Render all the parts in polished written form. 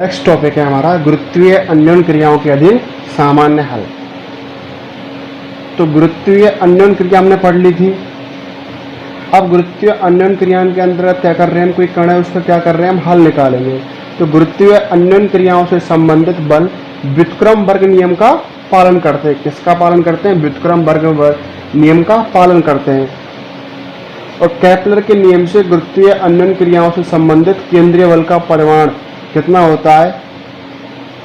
Next topic है हमारा गुरुत्वीय अन्योन क्रियाओं के अधीन सामान्य हल। तो गुरुत्वीय अन्योन क्रिया हमने पढ़ ली थी। अब गुरुत्वीय अन्योन क्रियाओं के अंतर्गत क्या कर रहे हैं हम, कोई कण है उसका क्या कर रहे हैं हम हल निकालेंगे। तो गुरुत्वीय अन्योन क्रियाओं से संबंधित बल व्युत्क्रम वर्ग नियम का पालन करते हैं। किसका पालन करते हैं? व्युत्क्रम वर्ग नियम का पालन करते हैं। और केपलर के नियम से गुरुत्वीय अन्योन क्रियाओं से संबंधित केंद्रीय बल का परिमाण कितना होता है?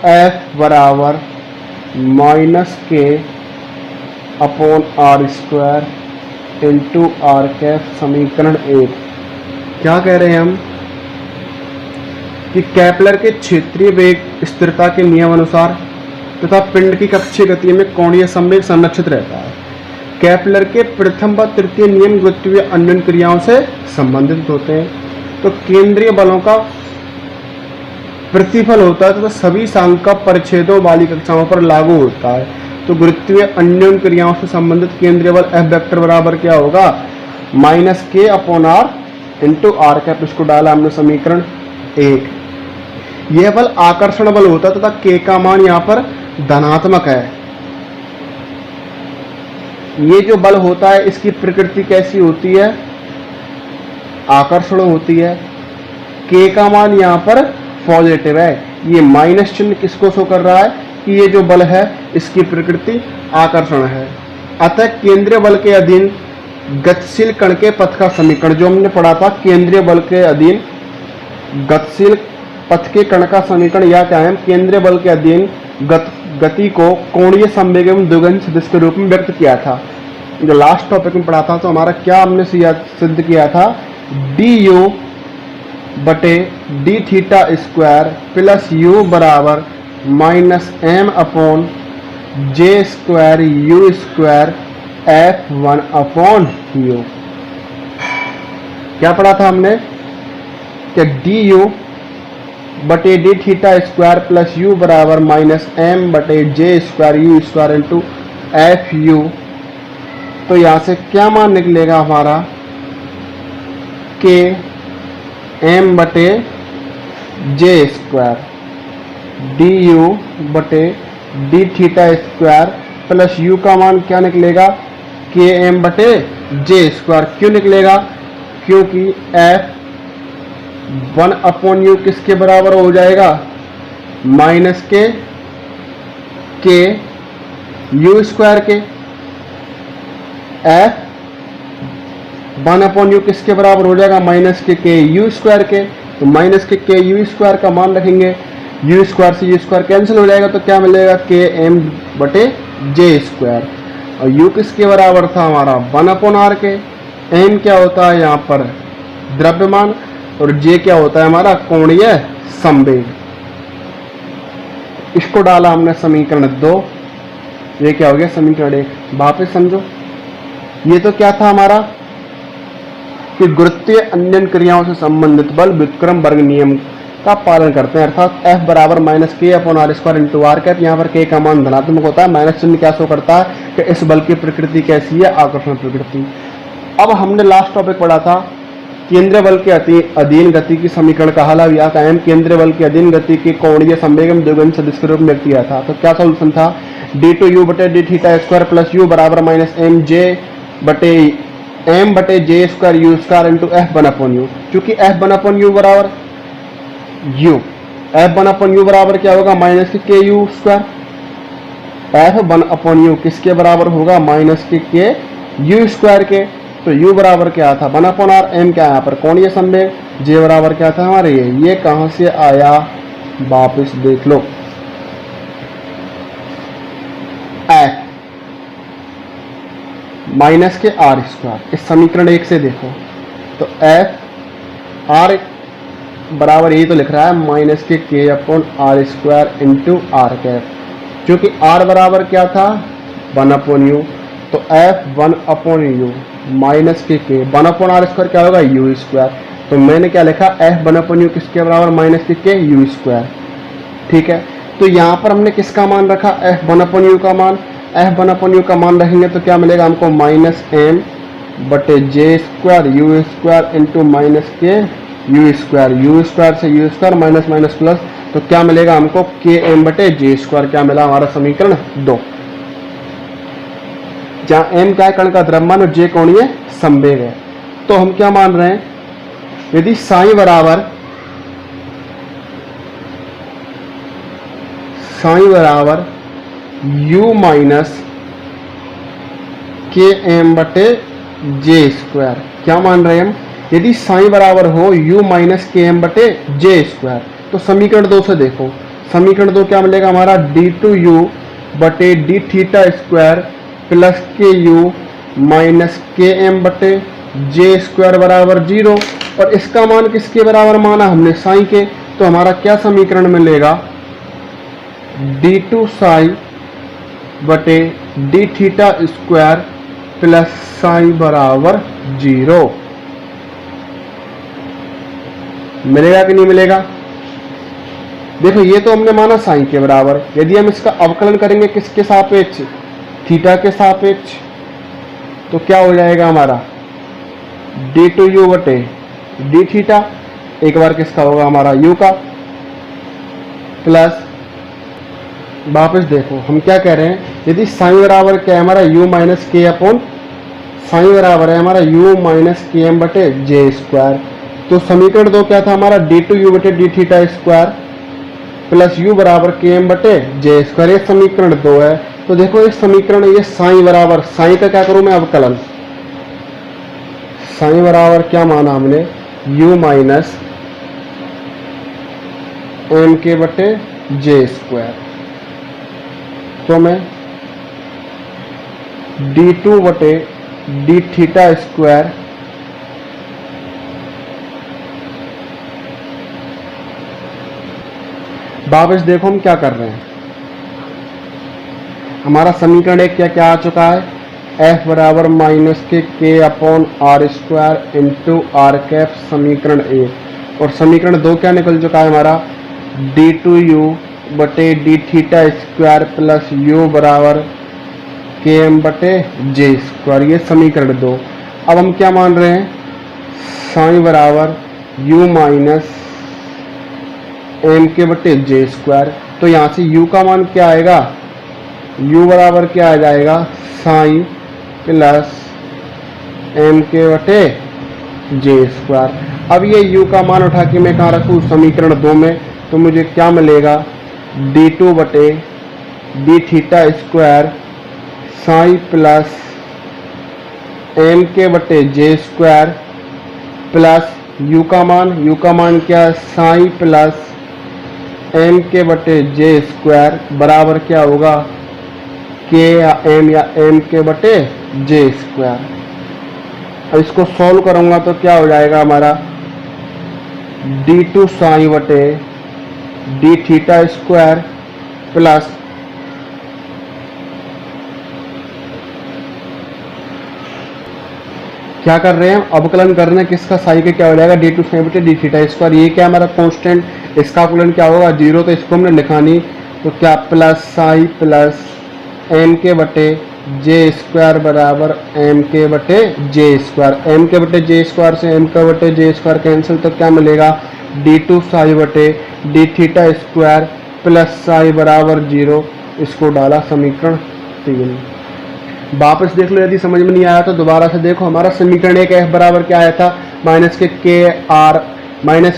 F बराबर -k upon R square into R cap, समीकरण 1। क्या कह रहे हैं हम कि केपलर के क्षेत्रीय वेग स्थिरता के नियम अनुसार तथा पिंड की कक्षीय गति में कोणीय संवेग संरक्षित रहता है। केपलर के प्रथम व तृतीय नियम गुरुत्वीय अन्योन क्रियाओं से संबंधित होते हैं। तो केंद्रीय बलों का प्रतिफल होता है तो सभी सांख्यिक परिच्छेदों वाली कक्षाओं पर लागू होता है। तो गुरुत्वीय अन्योन क्रियाओं से संबंधित केंद्रीय बल F वेक्टर बराबर क्या होगा? -k upon R into R cap. इसको डाला हमने समीकरण 1। यह बल आकर्षण बल होता है तथा k का मान यहाँ पर धनात्मक है। ये जो बल होता है इसकी प्रकृति कैसी होती है? आकर्षण होती है। k का मान यहाँ पर पॉजिटिव है। ये माइनस चिन्ह किसको शो कर रहा है कि ये जो बल है इसकी प्रकृति आकर्षण है। अतः केंद्रीय बल के अधीन गतिशील कण के पथ का समीकरण जो हमने पढ़ा था, केंद्रीय बल के अधीन गतिशील पथ के कण का समीकरण या क्या है, केंद्रीय बल के अधीन गति को कोणीय संवेग एवं द्विगुण सदिश के रूप में व्यक्त किया था। जो लास्ट टॉपिक में पढ़ा था तो हमारा क्या हमने सिद्ध किया था? du बटे D theta square plus you बराबर -m upon J square U square F1 upon you. क्या पढ़ा था हमने कि du बटे D theta square plus you बराबर -m बटे J square U square into FU। तो यहाँ से क्या मान निकलेगा हमारा कि m बटे जे स्क्वायर डी यू बटे D theta square plus you का मान क्या निकलेगा? के m बटे जे स्क्वायर। क्यों निकलेगा? क्योंकि F1 अपॉन यू किसके बराबर हो जाएगा? -k यू स्क्वायर के। F1 अपॉन यू किसके बराबर हो जाएगा? -k यू स्क्वायर के। तो -k यू स्क्वायर का मान रखेंगे, यू स्क्वायर से यू स्क्वायर कैंसिल हो जाएगा तो क्या मिलेगा? km बटे जे स्क्वायर। और यू किसके बराबर था हमारा? 1 अपॉन आर के। m क्या होता है यहाँ पर? द्रव्यमान। और जे क्या होता है हमारा? कोणीय संवेग। इसको डाला हमने समीकरण 2। ये क्या हो गया? समीकरण 1। वापस समझो, ये तो क्या था हमारा कि गुरुत्वीय अन्योन क्रियाओं से संबंधित बल व्युत्क्रम वर्ग नियम का पालन करते हैं, अर्थात F बराबर -k upon R square into R cap. यहाँ पर k का मान धनात्मक होता है। माइनस चिन्ह क्या शो करता है कि इस बल की प्रकृति कैसी है? आकर्षण प्रकृति। अब हमने लास्ट टॉपिक पढ़ा था केंद्रीय बल के अधीन गति की समीकरण का हल या कायम केंद्रीय बल के अधीन गति के कोणीय संवेग में द्विगुण सदिश के रूप में व्यक्त किया था। तो क्या सोल्यूशन था? d2u बटे D theta square plus you बराबर m बटे J square U square into F1 upon you. चूंकि F1 अपॉन यू बराबर u, F1 अपॉन यू बराबर क्या होगा? -k U square. F1 upon you किसके बराबर होगा? -k यू स्क्वायर के। तो u बराबर क्या था? 1 अपॉन आर। m क्या है यहाँ पर? कोणीय संवेग। j बराबर क्या था हमारे? ये कहां से आया? वापिस देख लो। F -k R square. इस समीकरण 1 से देखो तो F आर बराबर यही तो लिख रहा है -k upon R square into R cap. क्योंकि r बराबर क्या था? 1 अपॉन यू। तो F1 upon U -k 1 upon R square क्या होगा? U square. तो मैंने क्या लिखा? F1 अपॉन यू किसके बराबर? -k U square. ठीक है, तो यहाँ पर हमने किसका मान रखा? F1 अपॉन यू का मान। F1 अपॉन यू का मान रखेंगे तो क्या मिलेगा हमको? -m बटे J square U square into -k U square से U square minus minus plus तो क्या मिलेगा हमको, के एम बटे जे स्क्वायर, क्या मिला हमारा समीकरण 2। जहां एम क्या है कण का द्रव्यमान और जे कोणीय संवेग है। तो हम क्या मान रहे हैं, यदि साई बराबर u माइनस के एम बटे जे स्क्वायर, क्या मान रहे हैं हम, यदि साई बराबर हो u माइनस के एम बटे जे स्क्वायर, तो समीकरण 2 से देखो, समीकरण 2 क्या मिलेगा हमारा, d2u बटे डी थीटा स्क्वायर प्लस के यू माइनस के एम बटे जे स्क्वायर बराबर 0। और इसका मान किसके बराबर माना हमने, साई के, तो हमारा क्या समीकरण मिलेगा, d2 साई बटे D theta square plus psi बराबर 0। मिलेगा कि नहीं मिलेगा। देखो ये तो हमने माना साई के बराबर, यदि हम इसका अवकलन करेंगे किसके सापेक्ष, थीटा के सापेक्ष, तो क्या हो जाएगा हमारा, d2u बटे डी थीटा, एक बार किसका होगा हमारा u का, प्लस वापस देखो हम क्या कह रहे हैं, यदि साइन बराबर क्या है हमारा u minus K upon, sign बराबर है हमारा u माइनस के एम बटे जे स्क्वायर, तो समीकरण 2 क्या था हमारा, d2u बटे D theta square plus u बराबर के एम बटे जे स्क्वायर, ये समीकरण 2 है। तो देखो इस समीकरण, ये साइन बराबर, साइन का क्या करूं मैं अवकलन, साइन बराबर क्या माना हमने, u माइनस एम के बटे जे स्क्वायर, तो मैं d2 बटे डी थीटा स्क्वायर वापस देखो हम क्या कर रहे हैं, हमारा समीकरण एक क्या क्या आ चुका है, f बराबर minus K upon R square into R cap, समीकरण 1। और समीकरण 2 क्या निकल चुका है हमारा, d2u बटे D theta square plus u बराबर के एम बटे जे स्क्वायर, ये समीकरण 2। अब हम क्या मान रहे हैं, साइन बराबर u माइनस एम के बटे जे स्क्वायर, तो यहाँ से u का मान क्या आएगा, u बराबर क्या आ जाएगा, साइन प्लस एम के बटे जे स्क्वायर। अब ये u का मान उठा के मैं कहाँ रखूँ, समीकरण 2 में, तो मुझे क्या मिलेगा, d2 बटे D theta square psi plus M K बटे जे स्क्वायर प्लस u का मान क्या है, साई प्लस एम के बटे जे स्क्वायर बराबर क्या होगा, के या एम के बटे जे स्क्वायर। अब इसको सॉल्व करूंगा तो क्या हो जाएगा हमारा, d2 साई बटे डी थीटा स्क्वायर प्लस क्या कर रहे हैं, अवकलन कर रहे हैं किसका, साई के, क्या हो जाएगा, d2 साई बटे डी थीटा स्क्वायर, ये क्या हमारा कांस्टेंट, इसका अवकलन क्या होगा 0, तो इसको हमने लिखा नहीं, तो क्या plus psi plus M K बटे जे स्क्वायर बराबर एम के बटे जे स्क्वायर, एम के बटे जे स्क्वायर से एम के बटे जे स्क्वायर कैंसिल, तो क्या मिलेगा, d2 साई बटे D theta square plus psi बराबर 0, इसको डाला समीकरण 3। वापस देख लो, यदि समझ में नहीं आया तो दोबारा से देखो, हमारा समीकरण एक f बराबर क्या आया था, minus K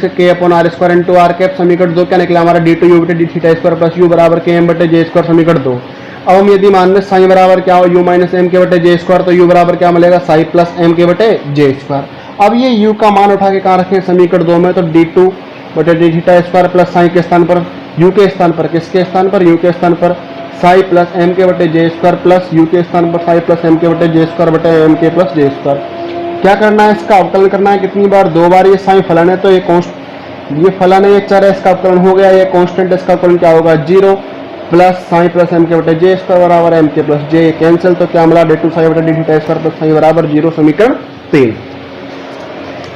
K upon R square into R cap, समीकरण 2 क्या निकला हमारा, d2u बटे D theta square plus u बराबर के एम बटे जे स्क्वायर, समीकरण 2। अब हम यदि मान लें साई बराबर क्या हो, u माइनस एम के बटे जे स्क्वायर, तो u बराबर क्या मिलेगा, साई प्लस एम के बटे जे स्क्वायर। अब ये u का मान उठा के कहाँ रखें, समीकरण 2 में, तो d2 बटे D theta square plus psi के स्थान पर, u के स्थान पर, किसके स्थान पर, u के स्थान पर साई प्लस एम के बटे जे स्क्वायर प्लस u के स्थान पर साई प्लस एम के बटे जे स्क्वायर बटे एम के प्लस जे स्क्वायर। क्या करना है, इसका अवकलन करना है कितनी बार, 2 बार। ये साई फलन है तो ये फलन है, ये चर है, इसका अवकलन हो गया, ये कांस्टेंट, इसका अवकलन क्या होगा 0 plus psi plus M K बटे जे स्क्वायर बराबर एम के प्लस जे, कैंसिल, तो क्या मिला, d2 साई बटे D theta square plus psi बराबर 0, समीकरण 3।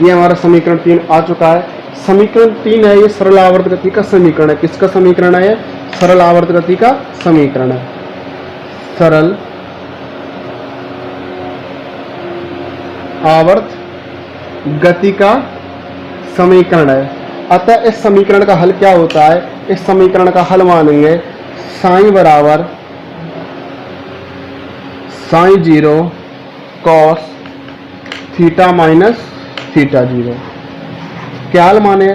ये हमारा समीकरण 3 आ चुका है। समीकरण 3 है ये सरल आवर्त गति का समीकरण है, किसका समीकरण है, सरल आवर्त गति का समीकरण है, सरल आवर्त गति का समीकरण है। अतः इस समीकरण का हल क्या होता है, इस समीकरण का हल मानेंगे साइन बराबर sine 0 cos theta minus theta 0। क्या हल माने,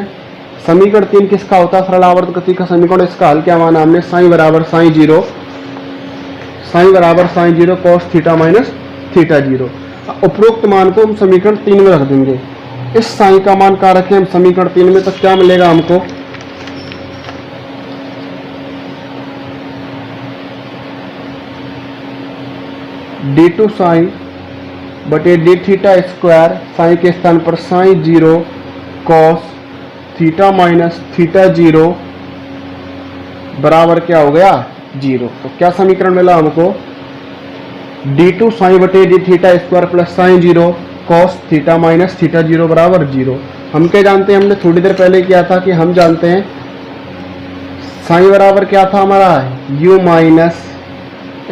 समीकरण 3 किसका होता है, सरल आवर्त गति का समीकरण। इसका हल क्या माना हमने, साइन बराबर sine 0 cos theta minus theta 0। उपरोक्त मान को हम समीकरण 3 में रख देंगे। इस साइन का मान क्या रखें हम समीकरण 3 में, तो क्या मिलेगा हमको, d2 साइन बटे डी थीटा स्क्वायर, साइन के स्थान पर sine 0 cos theta minus theta 0 बराबर क्या हो गया 0। तो क्या समीकरण मिला हमको, d2 साइन बटे D theta square plus sign 0 cos theta minus theta 0 बराबर 0। हम क्या जानते हैं, हमने थोड़ी देर पहले किया था कि हम जानते हैं साइन बराबर क्या था हमारा, u माइनस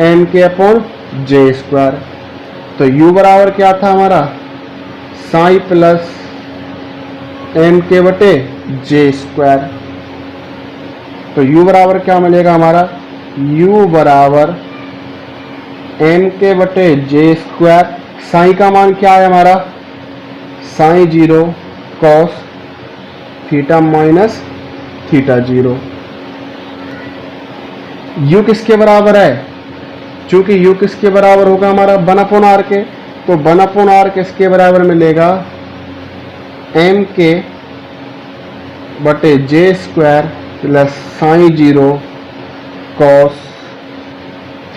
एन के अपॉन जे स्क्वायर। तो u बराबर क्या था हमारा, साइन प्लस एन के बटे जे स्क्वायर। तो u बराबर क्या मिलेगा हमारा, u बराबर एन के बटे जे स्क्वायर। साइन का मान क्या है हमारा, sine 0 cos theta minus theta 0। u किसके बराबर है, चूंकि u किसके बराबर होगा हमारा 1/r के, तो 1/r किसके बराबर मिलेगा, m के बटे J square plus sign 0 cos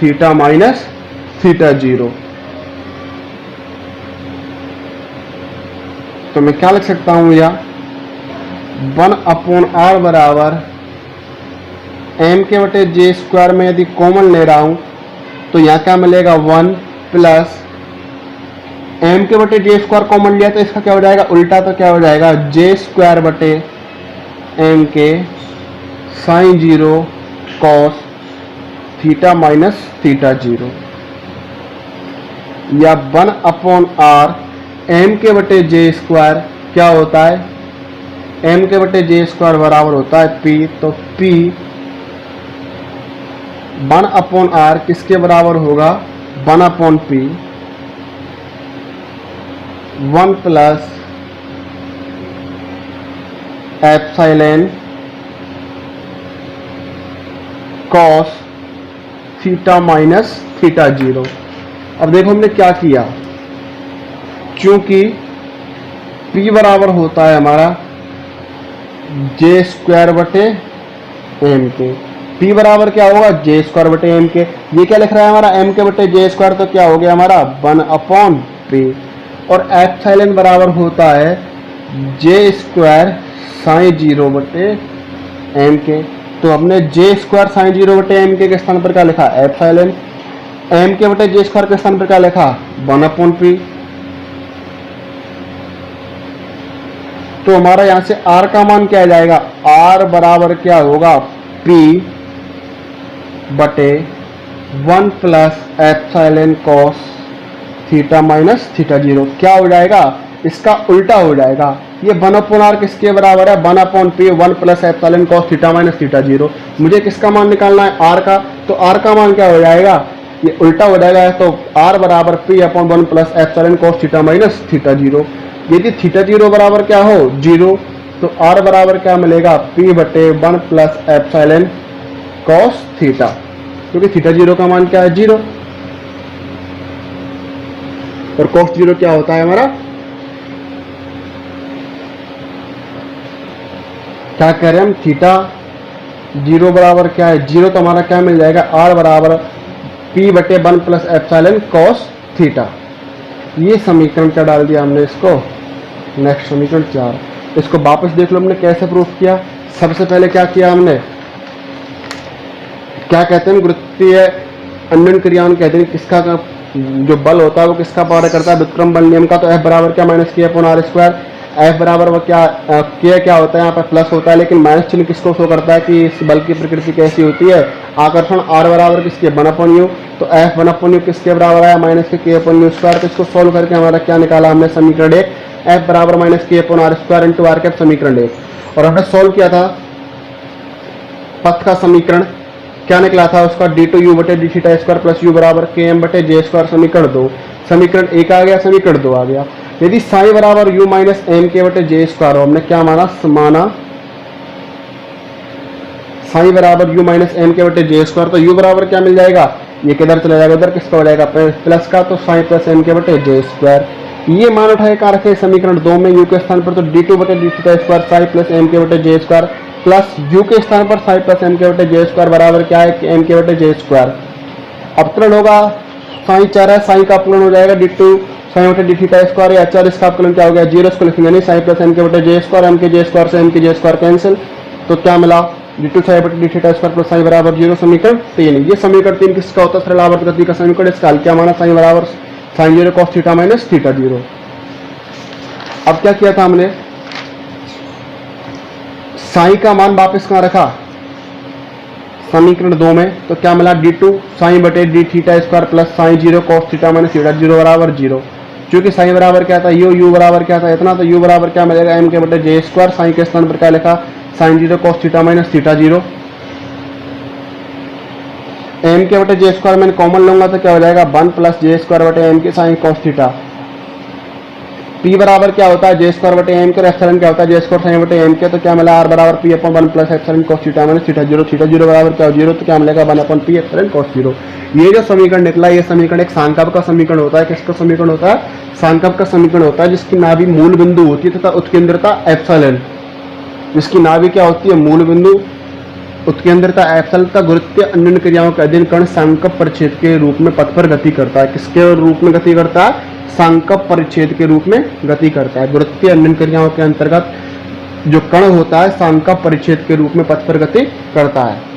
theta minus theta 0। तो मैं क्या लिख सकता हूं भैया, 1/r बराबर m के बटे जे स्क्वायर में यदि कॉमन ले रहा हूं तो यहाँ क्या मिलेगा 1 प्लस m के बटे जे स्क्वायर कॉमन लिया तो इसका क्या हो जाएगा उल्टा, तो क्या हो जाएगा जे स्क्वायर बटे m K sine 0 cos theta minus theta 0, या 1/r m के बटे जे स्क्वायर क्या होता है, m के बटे जे स्क्वायर बराबर होता है p। तो p 1/r किसके बराबर होगा, 1/p 1 plus epsilon cos theta minus theta 0। अब देखो हमने क्या किया, क्योंकि p बराबर होता है हमारा जे स्क्वायर बटे एम के, p बराबर क्या होगा जे स्क्वायर बटे एम के। ये क्या लिख रहा है हमारा m के बटे जे स्क्वायर, तो क्या हो गया हमारा 1/p, और एप्सिलॉन बराबर होता है जे स्क्वायर साइन 0 बटे एम के। तो हमने जे स्क्वायर साइन 0 बटे एम के स्थान पर क्या लिखा एप्सिलॉन, m के बटे जे स्क्वायर के स्थान पर क्या लिखा 1/p। तो हमारा यहां से r का मान क्या आ जाएगा, r बराबर क्या होगा p बटे 1 plus epsilon cos theta minus theta 0। क्या हो जाएगा, इसका उल्टा हो जाएगा। ये 1/r किसके बराबर है, 1/p 1 plus epsilon cos theta minus theta 0। मुझे किसका मान निकालना है r का, तो r का मान क्या हो जाएगा, ये उल्टा हो जाएगा। तो r बराबर p upon 1 plus epsilon cos theta minus theta 0। यदि थीटा 0 बराबर क्या हो 0, तो r बराबर क्या मिलेगा p बटे 1 प्लस एप्सिलॉन कॉस थीटा, क्योंकि थीटा 0 का मान क्या है 0, और कॉस 0 क्या होता है हमारा, क्या कह रहे हैं हम, थीटा 0 बराबर क्या है 0, तो हमारा क्या मिल जाएगा r बराबर p बटे 1 प्लस एप्सिलॉन कॉस थीटा। ये समीकरण क्या डाल दिया हमने इसको, नेक्स्ट समीकरण 4। इसको वापस देख लो हमने कैसे प्रूफ किया। सबसे पहले क्या किया हमने, क्या कहते हैं गुरुत्वीय अन्वयन क्रियाओं कहते हैं किसका जो बल होता है वो किसका पालन करता है, व्युत्क्रम बल नियम का। तो F बराबर क्या minus K upon R square. F बराबर वो क्या के क्या होता है, यहाँ पर प्लस होता है, लेकिन माइनस चिन्ह किसको शो करता है कि इस बल की प्रकृति कैसी होती है, आकर्षण। R बराबर किसके 1/u, तो F 1/u किसके बराबर है minus K upon you square. तो इसको सोल्व करके हमारा क्या निकाला हमने समीकरण 1, एफ बराबर minus K upon R square into R cap समीकरण 1। और हमने सॉल्व किया था पथ का समीकरण, क्या निकला था उसका डी टू यू बटे D theta square plus you बराबर के एम बटे जे स्क्वायर समीकरण 2। समीकरण 1 आ गया, समीकरण 2 आ गया। यदि साई बराबर यू माइनस एम के बटे जे स्क्वायर हो, हमने क्या माना साई बराबर यू माइनस एम के बटे जे स्क्वायर, तो यू बराबर क्या मिल जाएगा, ये किधर चला जाएगा, उधर किसका हो जाएगा प्लस का, तो साई प्लस एम के बटे जे स्क्वायर। ये मान उठाए कहाँ रखे समीकरण 2 में यू के स्थान पर, तो डी टू बटे D theta square psi plus M K बटे जे स्क्वायर प्लस यू के स्थान पर साई प्लस एम के बटे जे स्क्वायर बराबर क्या है एम के बटे जे स्क्वायर। अवकलन होगा साई 4 है, साई का अवकलन हो जाएगा डी टू साई बटे डी थीटा स्क्वायर या 4, इसका अवकलन क्या हो गया 0, इसको लिखेंगे नहीं, साई प्लस एम के बटे जे स्क्वायर, एम के जे स्क्वायर से एम के जे स्क्वायर कैंसिल, तो क्या मिला डी टू साई बटे D theta square plus psi बराबर 0। समीकरण 3, ये समीकरण 3 किसका होता है सरल आवर्त गति का समीकरण। इसका हल क्या माना साई बराबर sine 0 cos theta minus theta 0। अब क्या किया था हमने, साई का मान वापस कहाँ रखा समीकरण 2 में, तो क्या मिला डी टू साइन बटे D theta square plus sign 0 cos theta minus theta 0 बराबर 0। क्योंकि साइन बराबर क्या था यू बराबर क्या था इतना, तो यू बराबर क्या मिलेगा एम के बटे जे स्क्वायर, साइन के स्थान पर क्या लिखा sine 0 cos theta minus theta 0। M K बटे जे स्क्वायर मैंने कॉमन लूंगा तो क्या हो जाएगा 1 प्लस जे स्क्वायर बटे एम के साइन कॉस थीटा। पी बराबर क्या होता है जे स्क्वायर बटे एम के, एप्सिलॉन क्या होता है जे स्क्वायर साइन बटे एम के, तो क्या मिला आर बराबर P upon 1 plus epsilon cos theta minus theta 0। Theta 0 बराबर क्या हो 0, तो क्या मिलेगा 1 अपॉन पी एप्सिलॉन कॉस 0। ये जो समीकरण निकला, ये समीकरण एक सांकव का समीकरण होता है। किसका समीकरण होता है, सांकव का समीकरण होता है, जिसकी नाभि मूल बिंदु होती है तथा उत्केंद्रता एप्सिलॉन, जिसकी नाभि क्या होती है मूल बिंदु उत्केंद्रता एप्सिलॉन का गुरुत्वीय अन्य क्रियाओं के अधीन कण सांकव परिच्छेद के रूप में पथ पर गति करता है। किसके रूप में गति करता है, सांकव परिच्छेद के रूप में गति करता है। गुरुत्वीय अन्य क्रियाओं के अंतर्गत जो कण होता है सांकव परिच्छेद के रूप में पथ पर गति करता है।